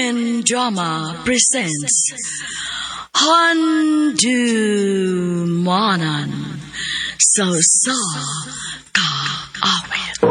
Korean Drama presents Handu Manan So Sa Ka Awit.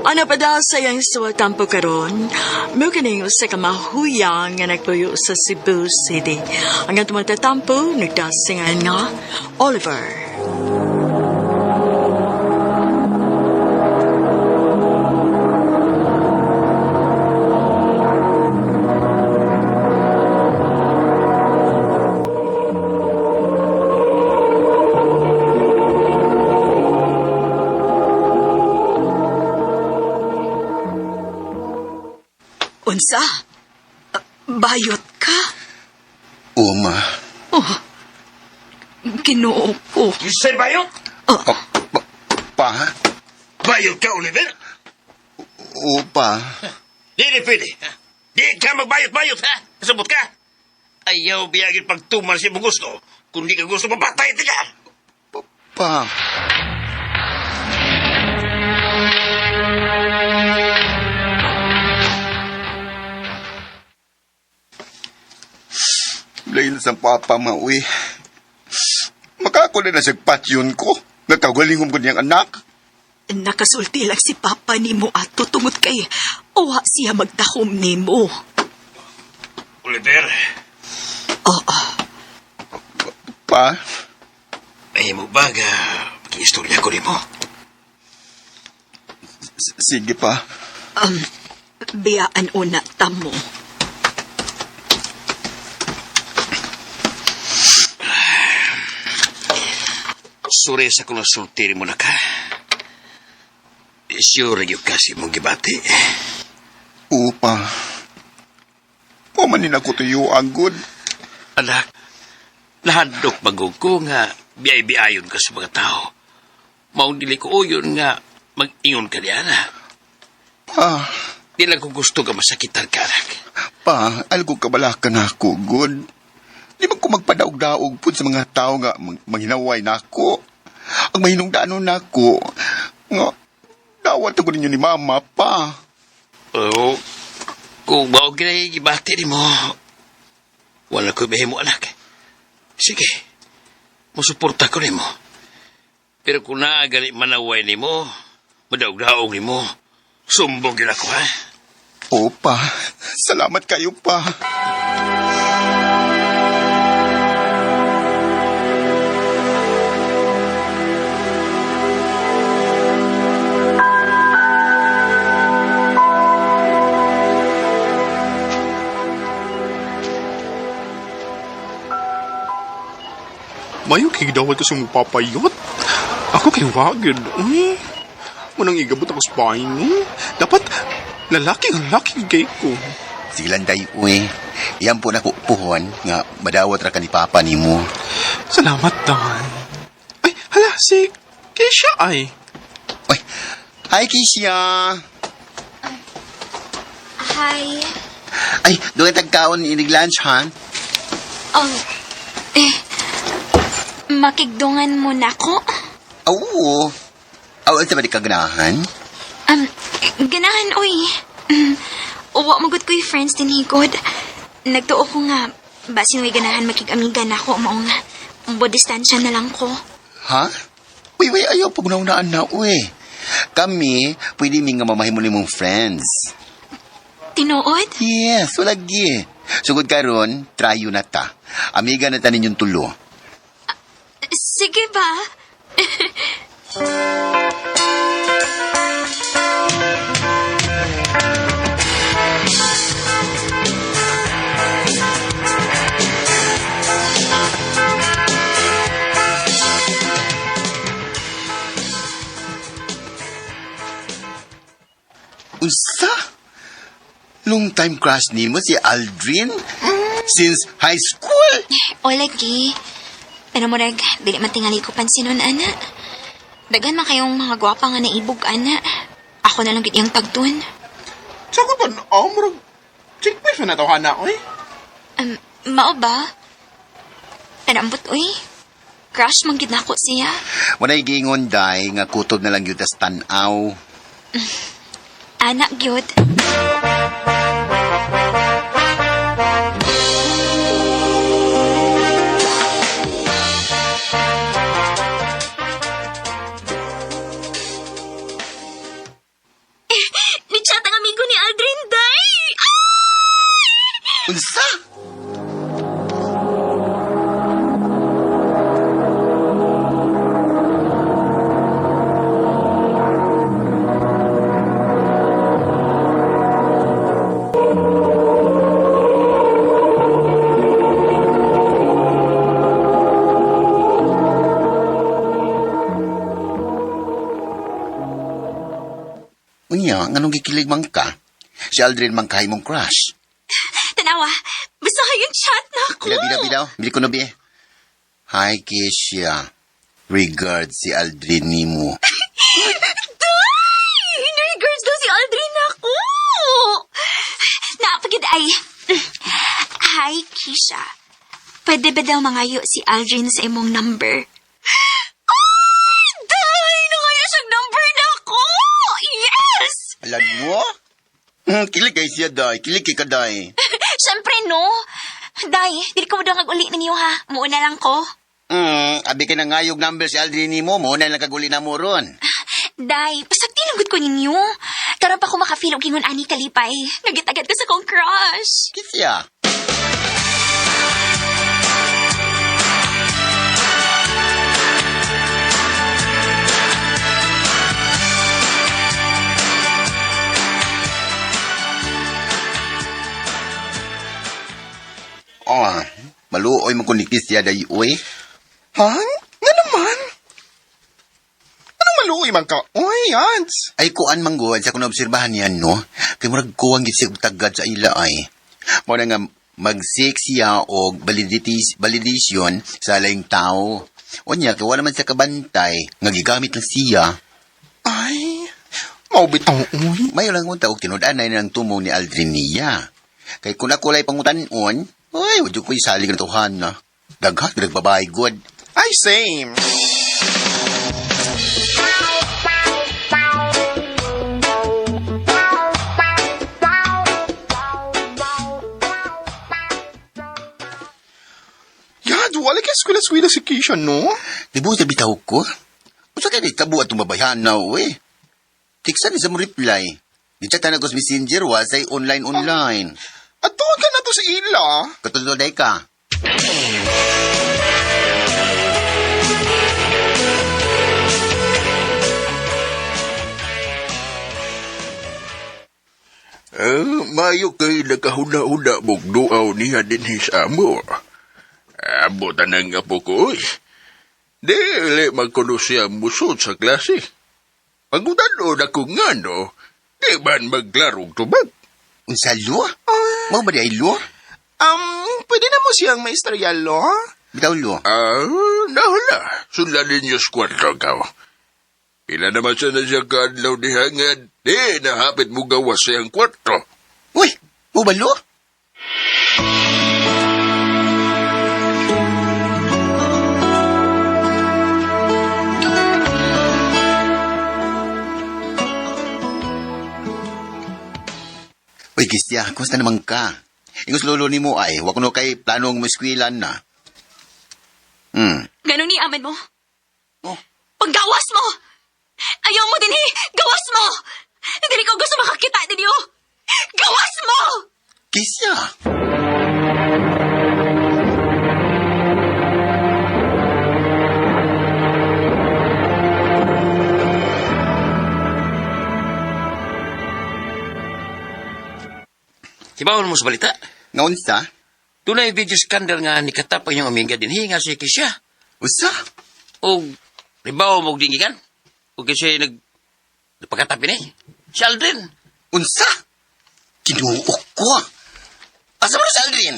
Ano pa daw sa iyang suwatampo karon? Mukaning sa kamahuyang nga nagpuyo sa Cebu City. Ang atong magtatampo, nagdasingan nga, Oliver. Unsa? Bayot ka? Uma. Oh, Ginoo ko. You say bayot? Pa? Bayot ka, Oliver? Upa. Di pwede. Di ka magbayot-bayot, ha? Kasabot ka? Ayaw biyagin pagtumal siya mo gusto. Kung di ka gusto, mapatay ka. Pa. Lain sa papa mauwi. Makako na nasagpatyon ko. Nagkagalingom ko niyang anak. Nakasulti lang si Papa ni mo at tutungod kay owa siya magtahom ni mo. Oliver, Oo. Pa? ay mo baga pag-istorya ko ni mo. Sige pa. Biyaan una tamo. Sure sa kung nasultiri mo na ka. Sure yung kasi mong gibati. Upa. Pumanin ako tuyo ang good. Anak, nahandok bagong ko nga biyay-biyayon ka sa mga tao. Maong dili ko yun nga mag-ingon ka niya na. Pa. Di lang kung gusto ka masakitan ka, anak. Pa, algo kabalakan ako, good. Di ba ko magpadaog-daog po sa mga tao nga manghinaway na ako. Ang mahinungdanon na ako, nga, dawat ako ninyo ni Mama, pa. Oo, kung baog na ibati ni mo, wala ko ibahin mo, anak. Sige, masuporta ko ni mo. Pero kung naagali manaway ni mo, madaog-daog ni mo, sumbong yun ako, ha? Oo, pa. Salamat kayo, pa. Mayo kay dawat ko sa mong papayot. Ako kay wagid. Manang igabot ako sa bahay ni. Dapat lalaki kay ko. Silan day, uy. Iyan po na pupuhon nga madawat ra ka ni Papa ni mo. Salamat, Dan. Ay, hala, si Keisha ay. Uy, hi, Keisha. Hi. Ay, doon tagkaon inig lunch, ha? Makigdungan mo na ko? Oo. Awal sa ba di kaganahan? Ganahan, uy. Uwa magod ko'y friends din higod. Nagtuo ko nga, basin way ganahan makig-amigan ako, maong distansya na lang ko. Ha? Uy, ayaw pagnaunaan na, uy. Kami, pwede mi nga mamahimo ni mong friends. Tinuod? Yes, walagi. Sugod karon, tryo na ta. Amiga na ta ninyong tulo. Sige ba? Usa? Long time crush ni mo si Aldrin? Since high school? O lagi. Pero murag, dili matingali ko pansinon, ana. Dagan man kayong mga gwapa nga naibog, ana. Ako na lang gid yung tagtun. Saan ko ba na? Murag, check pa siya na to, hana, oy. Mao ba? Tanambot, uy. Crush man gid nako siya. Walay gingon day nga kutob na lang yun tas tanaw. ana gyud. Ni-chat ang amigo ni Aldrin, day! Unsa? Unya, nganong gikilig man ka? Si Aldrin man kahay mong crush. Tanawa, basta yung chat na ako. Bilaw. Bili ko na bi. Hi, Keisha. Regards si Aldrin nimo. Day! In regards daw si Aldrin ako. Napagid ay. Hi, Keisha. Pwede ba daw mangayo si Aldrin sa imong number? Ay, day! Nangayo siyang number na ako! Yes! Alam mo? Kilig kay siya, day. Kilig kay ka, day. Siyempre, no. Day, dili ko mo daw kag-uli ninyo, ha? Muuna lang ko. Abi ka na nga yung number si Aldrin nimo. Muna lang kaguli na mo ron. Day, pasag tinugod ko ninyo. Karon pa ko makafeel og ingon ani kalipay. Nagit-agad ko sa kong crush. Kisya. Maluoy mo ko ni Kisya, day, uy. Ha? Nga naman? Anong maluoy man ka? Oy, Yans. Ay, kuan manggod sa kung naobserbahan yan, no? Kaya murag kuwang gisig tagad sa ila ay. Muna nga, mag-seek siya o validation sa laing tao. O niya, kaya wala man sa kabantay, nga gigamit lang siya. Ay, maubit ang uy. Mayo lang kung taog tinudanay na ng tumong ni Aldrin niya. Kaya kung ako lay pangutanon, ay, wadyo ko isalig na tuhan na. Daghat, nagbabae, good. Ay, same. Yad, wala ka eskwela-eskwela si Keisha, no? Di ba sa bitaw ko? Kung sa kaya tabu at tumabayan na, uy. Tiksan sa mo reply. Di chat na ko sa messenger, wasay online. At tuwag ka na to sa ila. Katuloday ka. Mayo kay nakahuna-una mong duaw niya din sa amo. Abutan ang apo ko, dili magkuno siya musod sa klase. Pagutanon ako nga, no, di man maglarong tubag. Unsa lo? Mau ba di ay lo? Pwede na mo siyang maistorya, lo? Bitaw lo. Nahala, sunlanin niyo sa kwarto ka. Pila naman siya na siya kaadlaw ni hangad, di nahapit mo gawas siyang kwarto. Uy, mau ba lo? Uy, Kisya, kumusta naman ka? Ingos lolo ni mo ay, wak no kay planong mo eskwilan na. Ganun ni aman mo. Oh. Paggawas mo! Ayaw mo din gawas mo! Hindi ko gusto makakita din yun! Gawas mo! Kisya! Hibawon mo sa balita. Nga unsa? Tunay video scandal nga nikatap ang iyong amiga din nga si Kisya. Usa? O, ribaw mo dingigan? O kasi nagpagkatapi ni? Si Aldrin. Unsa? Kinuok ko. Asa mo na si Aldrin?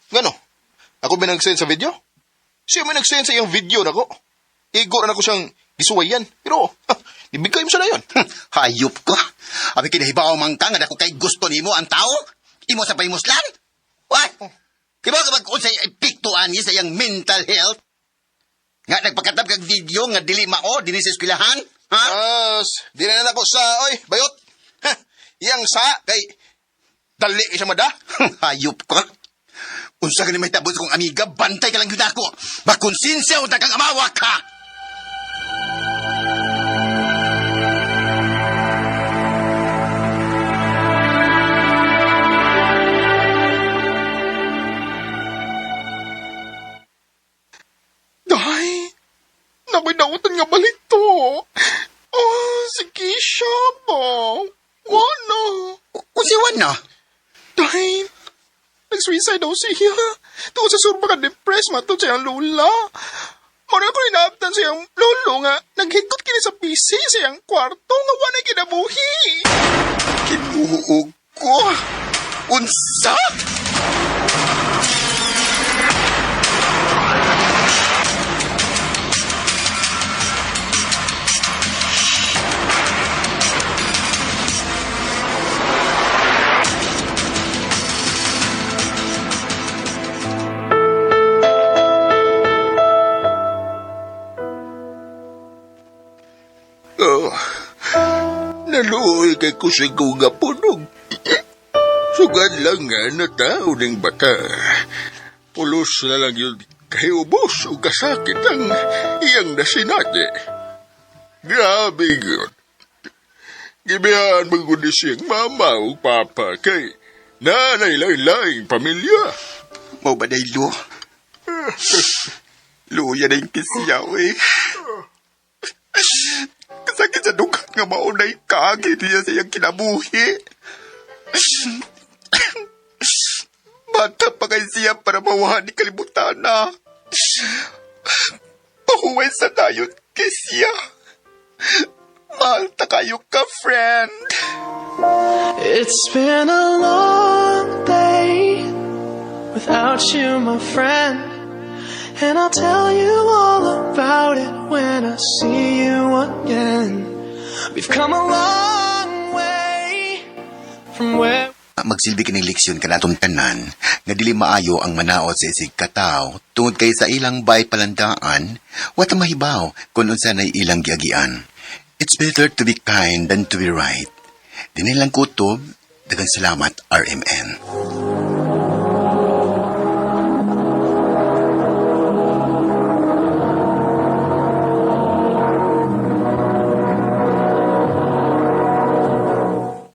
Gano? Ako ba nag-send sa video? Siya may nag-send sa iyang video na ko. Igo na ako siyang gisuwayan. Pero, ibigay mo siya na yun. Hayop ko. Abi kinahibaw man ka nga dako kay gusto nimo ang tao. Imo sa paimuslan? What? Kibaw ka kung sa epiktuan niya sa iyang mental health? Nga nagpakatab kag video nga dili mao dinhi sa eskwelahan? Ha? Di na ako sa, oy, bayot. Ha, yang sa, kay, dali siya mada. Hayop ka. Unsa ka ni may tabot kong amiga, bantay ka lang yun ako. Makonsensya o kang amawa ka. Day, nabinautan nga balito. Oh, si Keisha ba? Wala. Usiwan na. Day, nag-suicide daw siya. Tungkol sa surba ka depressed matod sa iyang lula. Muna ko inaabtan sa iyang lolo nga naghigkot kini sa PC sa iyang kwarto nga wala kinabuhi. Kinuog ko. Unsa? Oh, naluoy kay ko sa nga punog. Sugad lang nga na tao ng bata. Pulos na lang yun kay ubos o kasakit ang iyang nasinati. Grabe yun. Gibihan magudi siyang mama o papa kay nanay-laing pamilya. Mau ba day lo? Luya na yung kisiyaw eh. Kasakit sa dukat nga maunay kagi niya sa iyang kinabuhi. Bata pa kay siya para mawahan ni kalibutan na. Pahuway sa dayon kay siya. Mahal ta kayo ka, friend. It's been a long day without you, my friend. And I'll tell you all about it when I see you again. We've come a long way from where... Magsilbi kining leksyon kanatong tanan nga dili maayo ang manaot sa isig kataw tungod kay sa ilang bay palandaan wata mahibaw kung unsa nay ilang giagian. It's better to be kind than to be right. Dinilang kutob, daghang salamat RMN.